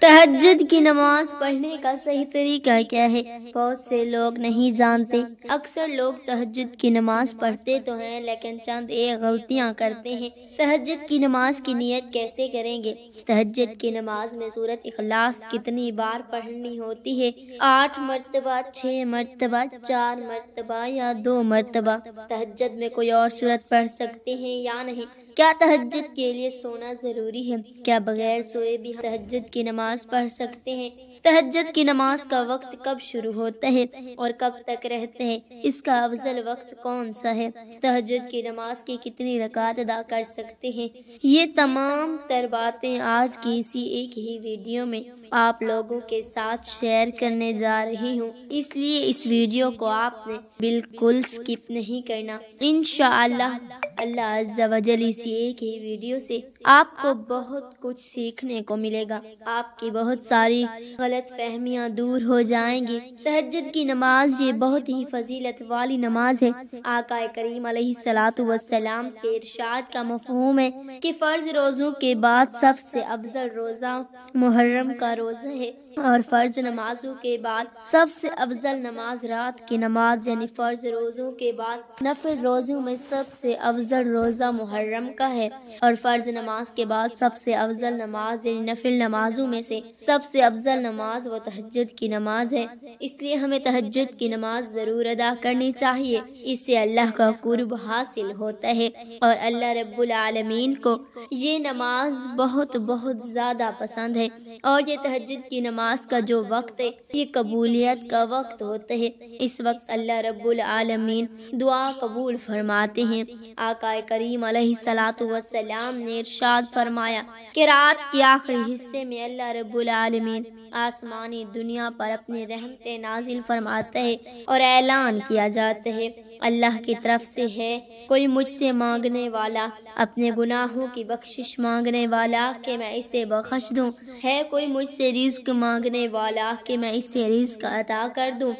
تہجد کی نماز پڑھنے کا صحیح طریقہ کیا ہے؟ بہت سے لوگ نہیں جانتے۔ اکثر لوگ تہجد کی نماز پڑھتے تو ہیں لیکن چند ایک غلطیاں کرتے ہیں۔ تہجد کی نماز کی نیت کیسے کریں گے؟ تہجد کی نماز میں سورۃ اخلاص کتنی بار پڑھنی ہوتی ہے؟ 8 مرتبہ، 6 مرتبہ، 4 مرتبہ یا 2 مرتبہ؟ تہجد میں کوئی اور سورت پڑھ سکتے ہیں یا نہیں؟ کیا تہجد کے لیے سونا ضروری ہے؟ کیا بغیر سوئے بھی تہجد کی نماز پڑھ سکتے ہیں؟ تہجد کی نماز کا وقت کب شروع ہوتا ہے اور کب تک رہتا ہے؟ اس کا افضل وقت کون سا ہے؟ تہجد کی نماز کی کتنی رکعت ادا کر سکتے ہیں؟ یہ تمام تر باتیں آج کی اسی ایک ہی ویڈیو میں آپ لوگوں کے ساتھ شیئر کرنے جا رہی ہوں، اس لیے اس ویڈیو کو آپ نے بالکل سکپ نہیں کرنا۔ انشاءاللہ اللہ عز و جل اسی ایک ہی ویڈیو سے آپ کو بہت کچھ سیکھنے کو ملے گا، آپ کی بہت ساری غلط فہمیاں دور ہو جائیں گی۔ تہجد کی نماز یہ بہت ہی فضیلت والی نماز ہے۔ آقا کریم علیہ الصلوۃ والسلام کے ارشاد کا مفہوم ہے کہ فرض روزوں کے بعد سب سے افضل روزہ محرم کا روزہ ہے، اور فرض نمازوں کے بعد سب سے افضل نماز رات کی نماز یعنی فرض روزوں کے بعد نفل روزوں میں سب سے افضل روزہ محرم کا ہے، اور فرض نماز کے بعد سب سے افضل نماز یعنی نفل نمازوں میں سے سب سے افضل نماز وہ تہجد کی نماز ہے۔ اس لیے ہمیں تہجد کی نماز ضرور ادا کرنی چاہیے، اس سے اللہ کا قرب حاصل ہوتا ہے اور اللہ رب العالمین کو یہ نماز بہت زیادہ پسند ہے۔ اور یہ تہجد کی نماز کا جو وقت ہے یہ قبولیت کا وقت ہوتا ہے۔ اس وقت اللہ رب العالمین دعا قبول فرماتے ہیں۔ آقا کریم علیہ الصلوۃ والسلام نے ارشاد فرمایا کہ رات کے آخری حصے میں اللہ رب العالمین آسمانی دنیا پر اپنی رحمتیں نازل فرماتا ہے اور اعلان کیا جاتا ہے اللہ کی طرف سے ہے کوئی مجھ سے مانگنے والا، اپنے گناہوں کی بخشش مانگنے والا کہ میں اسے بخش دوں، ہے کوئی مجھ سے رزق مانگنے والا کہ میں اسے رزق عطا کر دوں،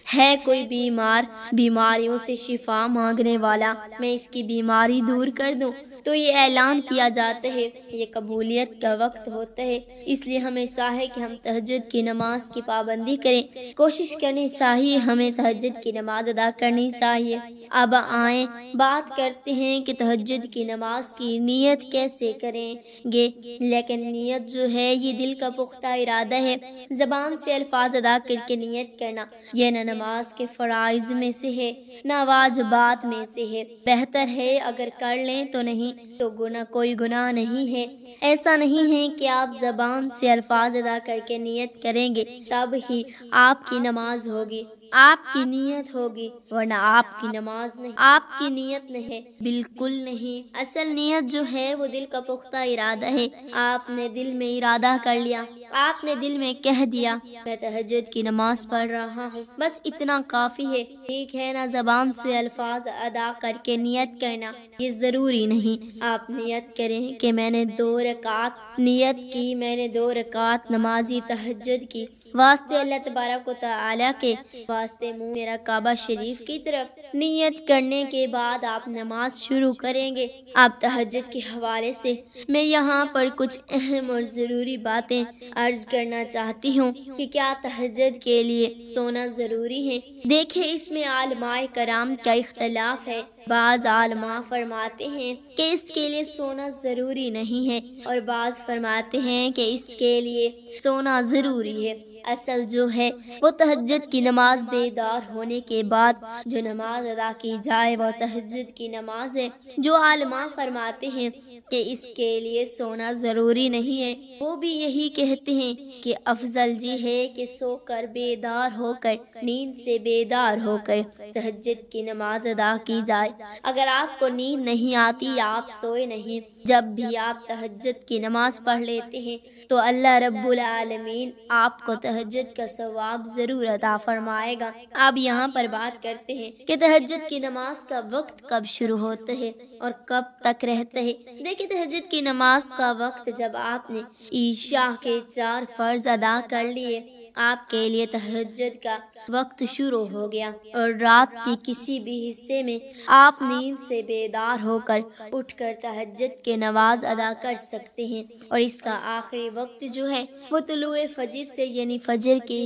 ہے کوئی بیمار بیماریوں سے شفا مانگنے والا میں اس کی بیماری دور کر دوں۔ تو یہ اعلان کیا جاتا ہے، یہ قبولیت کا وقت ہوتا ہے۔ اس لیے ہمیں چاہے کہ ہم تہجد کی نماز کی پابندی کریں، کوشش کرنی چاہیے، ہمیں تہجد کی نماز ادا کرنی چاہیے۔ اب آئیں بات کرتے ہیں کہ تہجد کی نماز کی نیت کیسے کریں گے۔ لیکن نیت جو ہے یہ دل کا پختہ ارادہ ہے، زبان سے الفاظ ادا کر کے نیت کرنا یہ نہ نماز کے فرائض میں سے ہے نہ واجبات میں سے ہے۔ بہتر ہے اگر کر لیں تو نہیں تو کوئی گناہ نہیں ہے۔ ایسا نہیں ہے کہ آپ زبان سے الفاظ ادا کر کے نیت کریں گے تب ہی آپ کی نماز ہوگی، آپ کی نیت ہوگی، ورنہ آپ کی نماز نہیں، آپ کی نیت نہیں ہے، بالکل نہیں۔ اصل نیت جو ہے وہ دل کا پختہ ارادہ ہے۔ آپ نے دل میں ارادہ کر لیا، آپ نے دل میں کہہ دیا میں تہجد کی نماز پڑھ رہا ہوں، بس اتنا کافی ہے۔ ٹھیک ہے نا، زبان سے الفاظ ادا کر کے نیت کرنا یہ ضروری نہیں۔ آپ نیت کریں کہ میں نے 2 رکعت نیت کی، میں نے 2 رکعت نمازی تہجد کی، واسطے اللہ تبارک و تعالیٰ کے، واسطے منہ میرا کعبہ شریف کی طرف۔ نیت کرنے کے بعد آپ نماز شروع کریں گے۔ آپ تہجد کے حوالے سے میں یہاں پر کچھ اہم اور ضروری باتیں عرض کرنا چاہتی ہوں کہ کیا تہجد کے لیے سونا ضروری ہے۔ دیکھیں اس میں علماء کرام کا اختلاف ہے۔ بعض علماء فرماتے ہیں کہ اس کے لیے سونا ضروری نہیں ہے، اور بعض فرماتے ہیں کہ اس کے لیے سونا ضروری ہے۔ اصل جو ہے وہ تہجد کی نماز بیدار ہونے کے بعد جو نماز ادا کی جائے وہ تہجد کی نماز ہے۔ جو علماء فرماتے ہیں کہ اس کے لیے سونا ضروری نہیں ہے وہ بھی یہی کہتے ہیں کہ افضل ہے کہ سو کر بیدار ہو کر، نیند سے بیدار ہو کر تہجد کی نماز ادا کی جائے۔ اگر آپ کو نیند نہیں آتی یا آپ سوئے نہیں، جب بھی آپ تہجد کی نماز پڑھ لیتے ہیں تو اللہ رب العالمین آپ کو تہجد کا ثواب ضرور عطا فرمائے گا۔ اب یہاں پر بات کرتے ہیں کہ تہجد کی نماز کا وقت کب شروع ہوتا ہے اور کب تک رہتا ہے۔ دیکھیں تہجد کی نماز کا وقت جب آپ نے عشاء کے 4 فرض ادا کر لیے آپ کے لیے تہجد کا وقت شروع ہو گیا اور رات کی کسی بھی حصے میں آپ نیند سے بیدار ہو کر اٹھ کر تہجد کے نماز ادا کر سکتے ہیں، اور اس کا آخری وقت جو ہے وہ طلوع فجر سے یعنی فجر کی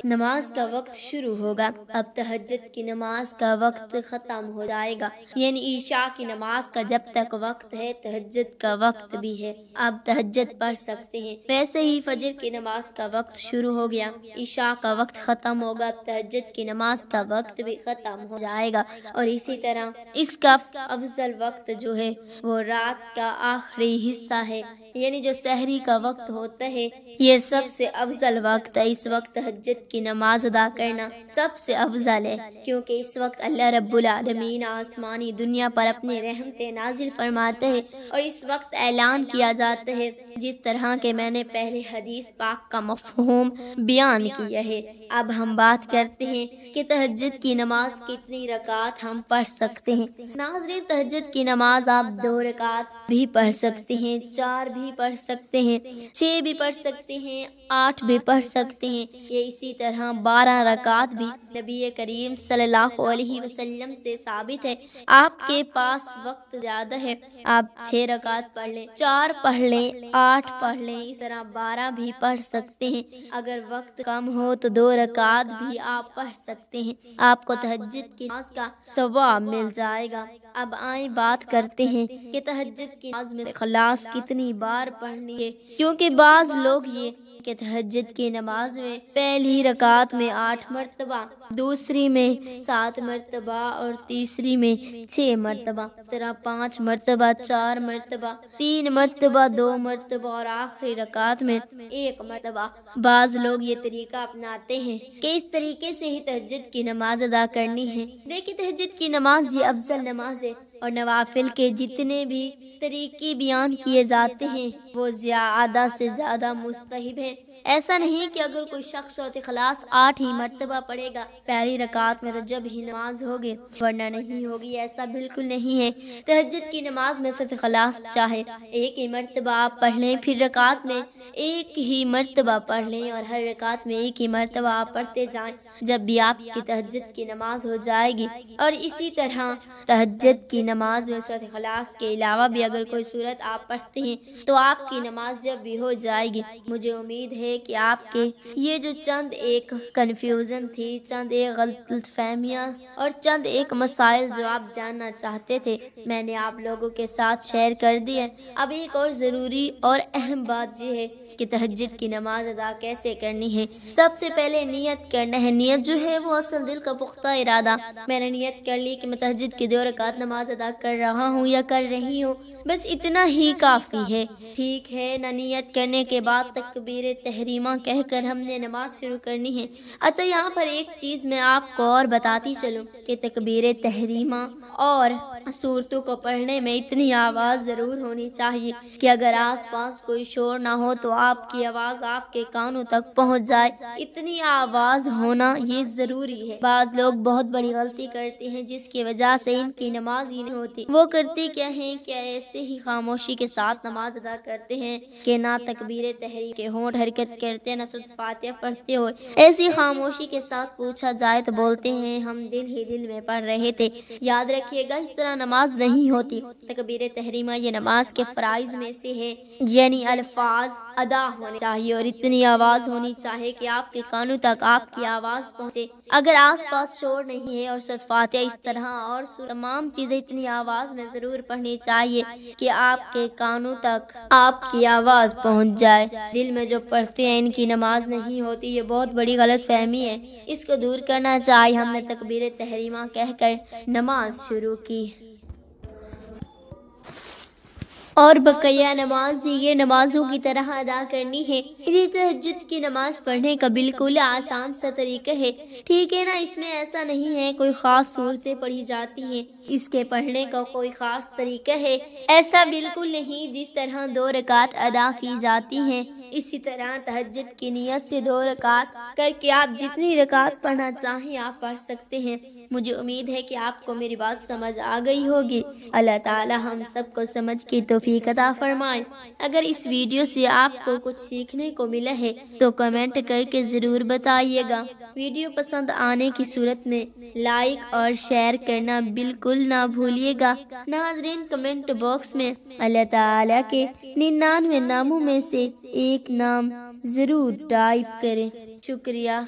نماز کا وقت شروع ہوگا۔ اب تہجد کی نماز کا وقت ختم ہو جائے گا، یعنی عشاء کی نماز کا جب تک وقت ہے تہجد کا وقت بھی ہے، اب تہجد پڑھ سکتے ہیں۔ ویسے ہی فجر کی نماز کا وقت شروع ہو گیا، عشاء کا وقت ختم ہوگا، اب تہجد کی نماز کا وقت بھی ختم ہو جائے گا، اور اسی طرح اس کا افضل وقت جو ہے وہ رات کا آخری حصہ ہے، یعنی جو سحری کا وقت ہوتا ہے، یہ سب سے افضل وقت ہے۔ اس وقت تہجد کی نماز ادا کرنا سب سے افضل ہے، کیونکہ اس وقت اللہ رب العالمین آسمانی دنیا پر اپنی رحمتیں نازل فرماتے ہیں، اور اس وقت اعلان کیا جاتا ہے جس طرح کہ میں نے پہلے حدیث پاک کا مفہوم بیان کیا ہے۔ اب ہم بات کرتے ہیں کہ تہجد کی نماز کتنی رکعت ہم پڑھ سکتے ہیں۔ ناظرین، تہجد کی نماز آپ 2 رکعت بھی پڑھ سکتے ہیں، 4 بھی پڑھ سکتے ہیں، 6 بھی پڑھ سکتے ہیں، 8 بھی پڑھ سکتے ہیں، یہ اسی طرح 12 رکعت بھی نبی کریم صلی اللہ علیہ وسلم سے ثابت ہے۔ آپ کے پاس وقت زیادہ ہے، آپ 6 رکعت پڑھ لیں، 4 پڑھ لیں، 8 پڑھ لیں، اس طرح 12 بھی پڑھ سکتے ہیں۔ اگر وقت کم ہو تو 2 رکعت بھی آپ پڑھ سکتے ہیں، آپ کو تہجد کی نماز کا ثواب مل جائے گا۔ اب آئیں بات کرتے ہیں کہ تہجد کی نماز میں اخلاص کتنی بار پڑھنی ہے، کیونکہ بعض لوگ یہ کہ تہجد کی نماز میں پہلی رکعت میں 8 مرتبہ، دوسری میں 7 مرتبہ اور تیسری میں 6 مرتبہ، طرح 5 مرتبہ، 4 مرتبہ، 3 مرتبہ، 2 مرتبہ اور آخری رکعت میں 1 مرتبہ۔ بعض لوگ یہ طریقہ اپناتے ہیں کہ اس طریقے سے ہی تہجد کی نماز ادا کرنی ہے۔ دیکھیں، تہجد کی نماز یہ افضل نماز ہے، اور نوافل کے جتنے بھی طریقے بیان کیے جاتے ہیں وہ زیادہ سے زیادہ مستحب ہیں۔ ایسا نہیں کہ اگر کوئی شخص سورۃ اخلاص 8 ہی مرتبہ پڑھے گا پہلی رکعت میں تو جب ہی نماز ہوگی ورنہ نہیں ہوگی، ایسا بالکل نہیں ہے۔ تہجد کی نماز میں سورۃ اخلاص چاہے 1 ہی مرتبہ آپ پڑھ لیں، پھر رکعت میں 1 ہی مرتبہ پڑھ لیں، اور ہر رکعت میں 1 ہی مرتبہ آپ پڑھتے جائیں، جب بھی آپ کی تہجد کی نماز ہو جائے گی۔ اور اسی طرح تہجد کی نماز میں سورۃ اخلاص کے علاوہ بھی اگر کوئی سورت آپ پڑھتے ہیں تو آپ کی نماز جب بھی ہو جائے گی۔ مجھے امید ہے کہ آپ کے یہ جو چند ایک کنفیوژن تھی، چند ایک غلط فہمیاں اور چند ایک مسائل جو آپ جاننا چاہتے تھے، میں نے آپ لوگوں کے ساتھ شیئر کر دی ہے۔ اب ایک اور ضروری اور اہم بات یہ ہے کہ تہجد کی نماز ادا کیسے کرنی ہے۔ سب سے پہلے نیت کرنا ہے۔ نیت جو ہے وہ اصل دل کا پختہ ارادہ۔ میں نے نیت کر لی کہ میں تہجد کی 2 رکعت نماز ادا کر رہا ہوں یا کر رہی ہوں، بس اتنا ہی کافی ہے۔ ٹھیک ہے نا، نیت کرنے کے بعد تکبیر تحریمہ کہہ کر ہم نے نماز شروع کرنی ہے۔ اچھا، یہاں پر ایک چیز میں آپ کو اور بتاتی چلوں کہ تکبیر تحریمہ اور سورتوں کو پڑھنے میں اتنی آواز ضرور ہونی چاہیے کہ اگر آس پاس کوئی شور نہ ہو تو آپ کی آواز آپ کے کانوں تک پہنچ جائے، اتنی آواز ہونا یہ ضروری ہے۔ بعض لوگ بہت بڑی غلطی کرتے ہیں جس کی وجہ سے ان کی نماز ہی نہیں ہوتی۔ وہ کرتے کیا ہیں کہ ایسے ہی خاموشی کے ساتھ نماز ادا کرتے ہیں کہ نہ تکبیر تحریم کے ہونٹ حرکت کرتے نہ سورۃ فاتحہ پڑھتے ہوئے ایسی خاموشی کے ساتھ پوچھا جائے تو بولتے ہیں ہم دل ہی دل میں پڑھ رہے تھے۔ یاد رکھیے گا، اس طرح نماز نہیں ہوتی۔ تکبیر تحریمہ یہ نماز کے فرائض میں سے ہے، یعنی الفاظ ادا ہونے چاہیے اور اتنی آواز ہونی چاہیے کہ آپ کے کانوں تک آپ کی آواز پہنچے۔ اگر آس پاس شور نہیں ہے اور سورۃ فاتحہ اس طرح اور تمام چیزیں اتنی آواز میں ضرور پڑھنی چاہیے کہ آپ کے کانوں تک آپ کی آواز پہنچ جائے۔ دل میں جو پڑھتے ہیں ان کی نماز نہیں ہوتی، یہ بہت بڑی غلط فہمی ہے، اس کو دور کرنا چاہیے۔ ہم نے تکبیر تحریمہ کہہ کر نماز شروع کی اور بقیہ نماز دیگر نمازوں کی طرح ادا کرنی ہے۔ اسی تہجد کی نماز پڑھنے کا بالکل آسان سا طریقہ ہے، ٹھیک ہے نا؟ اس میں ایسا نہیں ہے کوئی خاص صورتیں پڑھی جاتی ہیں، اس کے پڑھنے کا کوئی خاص طریقہ ہے، ایسا بالکل نہیں۔ جس طرح 2 رکعت ادا کی جاتی ہیں اسی طرح تہجد کی نیت سے 2 رکعت کر کے آپ جتنی رکعت پڑھنا چاہیں آپ پڑھ سکتے ہیں۔ مجھے امید ہے کہ آپ کو میری بات سمجھ آ گئی ہوگی۔ اللہ تعالی ہم سب کو سمجھ کی توفیق عطا فرمائے۔ اگر اس ویڈیو سے آپ کو کچھ سیکھنے کو ملا ہے تو کمنٹ کر کے ضرور بتائیے گا۔ ویڈیو پسند آنے کی صورت میں لائک اور شیئر کرنا بالکل نہ بھولیے گا۔ ناظرین، کمنٹ باکس میں اللہ تعالی کے 99 ناموں میں سے ایک نام ضرور ٹائپ کریں۔ شکریہ۔